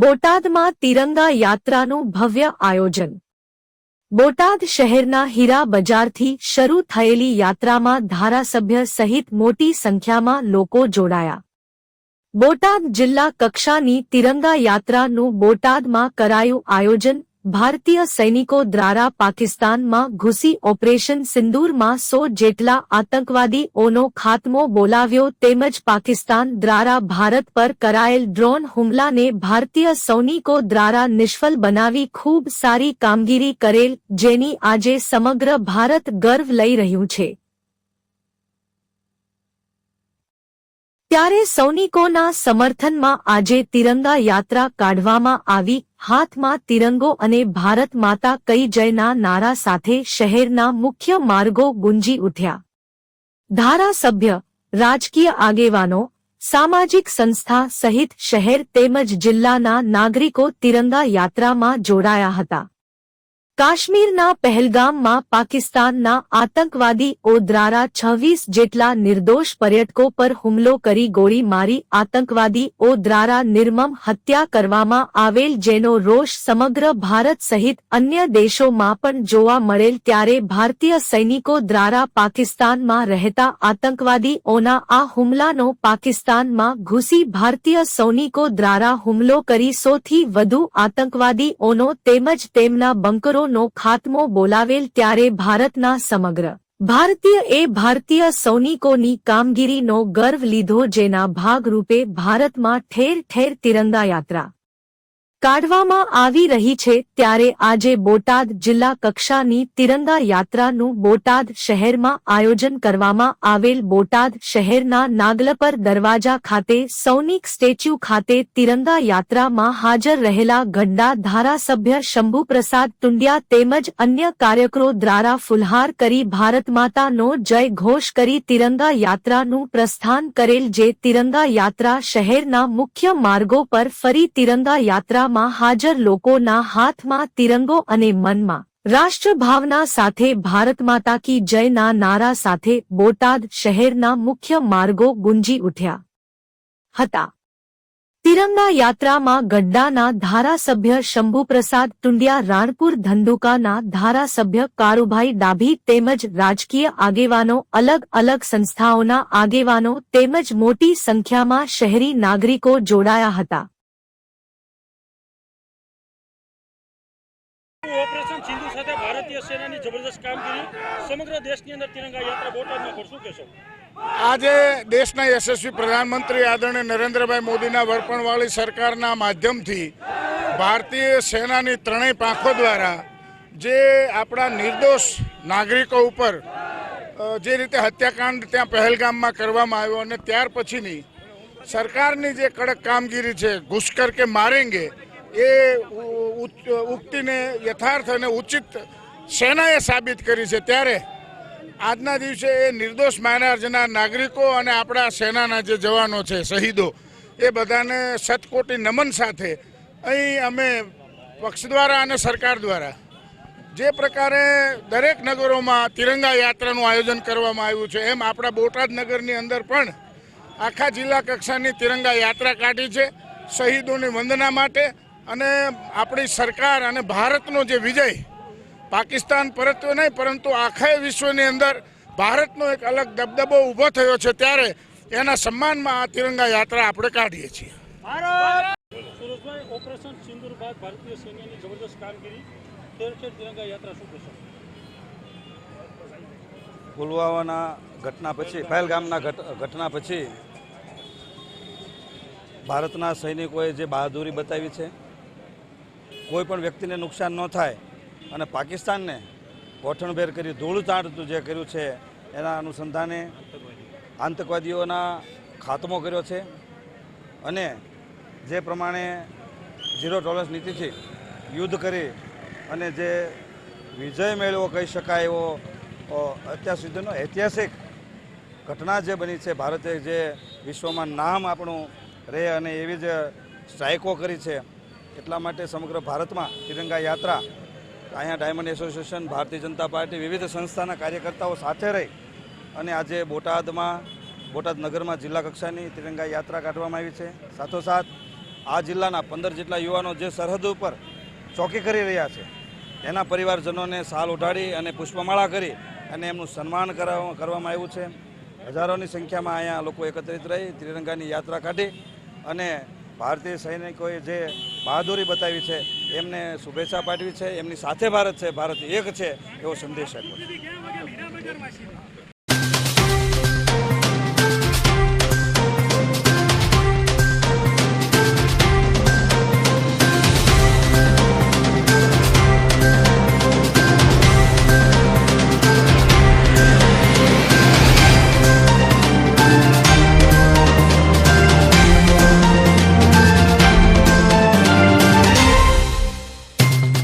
બોટાદમાં તિરંગા યાત્રાનું ભવ્ય આયોજન। બોટાદ શહેરના હીરા બજારથી શરૂ થયેલી યાત્રામાં ધારાસભ્ય સહિત મોટી સંખ્યામાં લોકો જોડાયા। બોટાદ જિલ્લા કક્ષાની તિરંગા યાત્રાનું બોટાદમાં કરાયું આયોજન। ભારતીય સૈનિકો દ્વારા પાકિસ્તાનમાં ઘૂસી ઓપરેશન સિંદૂરમાં 100 જેટલા આતંકવાદીઓનો ખાત્મો બોલાવ્યો તેમજ પાકિસ્તાન દ્વારા ભારત પર કરાયેલ ડ્રોન હુમલાને ભારતીય સૈનિકો દ્વારા નિષ્ફળ બનાવી ખૂબ સારી કામગીરી કરેલ, જેની આજે સમગ્ર ભારત ગર્વ લઈ રહ્યું છે। ત્યારે સૈનિકોના સમર્થનમાં આજે તિરંગા યાત્રા કાઢવામાં આવી। હાથમાં તિરંગો અને ભારત માતા કઈ જયના નારા સાથે શહેરના મુખ્ય માર્ગો ગુંજી ઉઠ્યા। ધારાસભ્ય, રાજકીય આગેવાનો, સામાજિક સંસ્થા સહિત શહેર તેમજ જિલ્લાના નાગરિકો તિરંગા યાત્રામાં જોડાયા હતા। કાશ્મીરના પહેલગામમાં પાકિસ્તાનના આતંકવાદીઓ દ્વારા 26 જેટલા નિર્દોષ પર્યટકો પર હુમલો કરી ગોળી મારી આતંકવાદીઓ દ્વારા નિર્મમ હત્યા કરવામાં આવેલ, જેનો રોષ સમગ્ર ભારત સહિત અન્ય દેશોમાં પણ જોવા મળેલ। ત્યારે ભારતીય સૈનિકો દ્વારા પાકિસ્તાનમાં રહેતા આતંકવાદીઓના આ હુમલાનો પાકિસ્તાનમાં ઘૂસી ભારતીય સૈનિકો દ્વારા હુમલો કરી 100 થી વધુ આતંકવાદીઓનો તેમજ તેમના બંકરો નો ખાત્મો બોલાવેલ। ત્યારે ભારતના સમગ્ર ભારતીય સૈનિકોની કામગીરીનો ગર્વ લીધો, જેના ભાગરૂપે ભારતમાં ઠેર ઠેર તિરંગા યાત્રા કાઢવામાં આવી રહી છે। ત્યારે આજે બોટાદ જિલ્લા કક્ષાની તિરંગા યાત્રાનું બોટાદ શહેરમાં આયોજન કરવામાં આવેલ। બોટાદ શહેરના નાગલપર દરવાજા ખાતે સૈનિક સ્ટેચ્યુ ખાતે તિરંગા યાત્રામાં હાજર રહેલા ગઢડા ધારાસભ્ય શંભુપ્રસાદ ટુંડિયા તેમજ અન્ય કાર્યકરો દ્વારા ફુલહાર કરી ભારત માતાનો જય ઘોષ કરી તિરંગા યાત્રાનું પ્રસ્થાન કરેલ, જે તિરંગા યાત્રા શહેરના મુખ્ય માર્ગો પર ફરી તિરંગા યાત્રા હાજર લોકોના હાથમાં તિરંગો અને મનમાં રાષ્ટ્રભાવના સાથે ભારત માતા કી જયના નારા સાથે બોટાદ શહેરના મુખ્ય માર્ગો ગુંજી ઉઠ્યા હતા। તિરંગા યાત્રામાં ગઢડાના ધારાસભ્ય શંભુપ્રસાદ ટુંડિયા, રાણપુર ધંધુકાના ધારાસભ્ય કારુભાઈ ડાભી તેમજ રાજકીય આગેવાનો, અલગ અલગ સંસ્થાઓના આગેવાનો તેમજ મોટી સંખ્યામાં શહેરી નાગરિકો જોડાયા હતા। ઓપરેશન સિંધુ સાથે ભારતીય સેનાની જબરદસ્ત કામગીરી સમગ્ર દેશની અંદર તિરંગા યાત્રા બોટાદમાં પર શું કહેશો? આજે દેશના યશસ્વી પ્રધાનમંત્રી આદરણીય નરેન્દ્રભાઈ મોદીના વડપણવાળી સરકારના માધ્યમથી ભારતીય સેનાની ત્રણેય પાંખો દ્વારા જે આપણા નિર્દોષ નાગરિકો ઉપર જે રીતે હત્યાકાંડ ત્યાં પહેલગામમાં કરવામાં આવ્યો અને ત્યાર પછીની સરકારની જે કડક કામગીરી છે, ઘૂસ કર કે મારેંગે, એ ઉક્તિને યથાર્થ અને ઉચિત સેનાએ સાબિત કરી છે। ત્યારે આજના દિવસે એ નિર્દોષ મારનાર જનાર નાગરિકો અને આપણા સેનાના જે જવાનો છે, શહીદો, એ બધાને શતકોટી નમન સાથે અહીં અમે પક્ષ દ્વારા અને સરકાર દ્વારા જે પ્રકારે દરેક નગરોમાં તિરંગા યાત્રાનું આયોજન કરવામાં આવ્યું છે, એમ આપણા બોટાદ નગરની અંદર પણ આખા જિલ્લા કક્ષાની તિરંગા યાત્રા કાઢી છે શહીદોની વંદના માટે। અને આપણી સરકાર અને ભારતનો જે વિજય પાકિસ્તાન પરત્યો નહીં પરંતુ આખા વિશ્વની અંદર ભારતનો એક અલગ દબદબો ઊભો થયો છે, ત્યારે એના સન્માનમાં આ તિરંગા યાત્રા આપણે કાઢીએ છીએ। સુરેશભાઈ, ઓપરેશન સિંદૂર બાદ ભારતીય સૈન્યની જબરદસ્ત કામગીરી, ઠેર ઠેર તિરંગા યાત્રા શું કહેશો? પુલવામાના ઘટના પછી, પહેલગામના ઘટના પછી ભારતના સૈનિકોએ જે બહાદુરી બતાવી છે, કોઈ પણ વ્યક્તિને નુકસાન ન થાય અને પાકિસ્તાનને ગોઠણભેર કરી ધૂળચાટતું જે કર્યું છે, એના અનુસંધાને આતંકવાદીઓના ખાત્મો કર્યો છે અને જે પ્રમાણે ઝીરો ટોલરન્સ નીતિથી યુદ્ધ કરી અને જે વિજય મેળવો કહી શકાય એવો અત્યાર સુધીનો ઐતિહાસિક ઘટના જે બની છે, ભારતે જે વિશ્વમાં નામ આપણું રહે અને એવી જ સ્ટ્રાઇકો કરી છે, એટલા માટે સમગ્ર ભારતમાં તિરંગા યાત્રા અહીંયા diamond association, Bharatiya Janata party, વિવિધ સંસ્થાના કાર્યકર્તાઓ સાથે રહી અને આજે બોટાદ નગરમાં જિલ્લા કક્ષાની તિરંગા યાત્રા કાઢવામાં આવી છે। સાથોસાથ આ જિલ્લાના 15 જેટલા યુવાનો જે સરહદ ઉપર ચોકી કરી રહ્યા છે એના પરિવારજનોને શાલ ઓઢાડી અને પુષ્પમાળા કરી અને એમનું સન્માન કરવામાં આવ્યું છે. હજારોની સંખ્યામાં અહીંયા લોકો એકત્રિત રહી ત્રિરંગાની યાત્રા કાઢી અને ભારતીય સૈનિકોએ જે બહાદુરી બતાવી છે એમને શુભેચ્છા પાઠવી છે. એમની સાથે ભારત છે, ભારત એક છે એવો સંદેશ આપ્યો છે.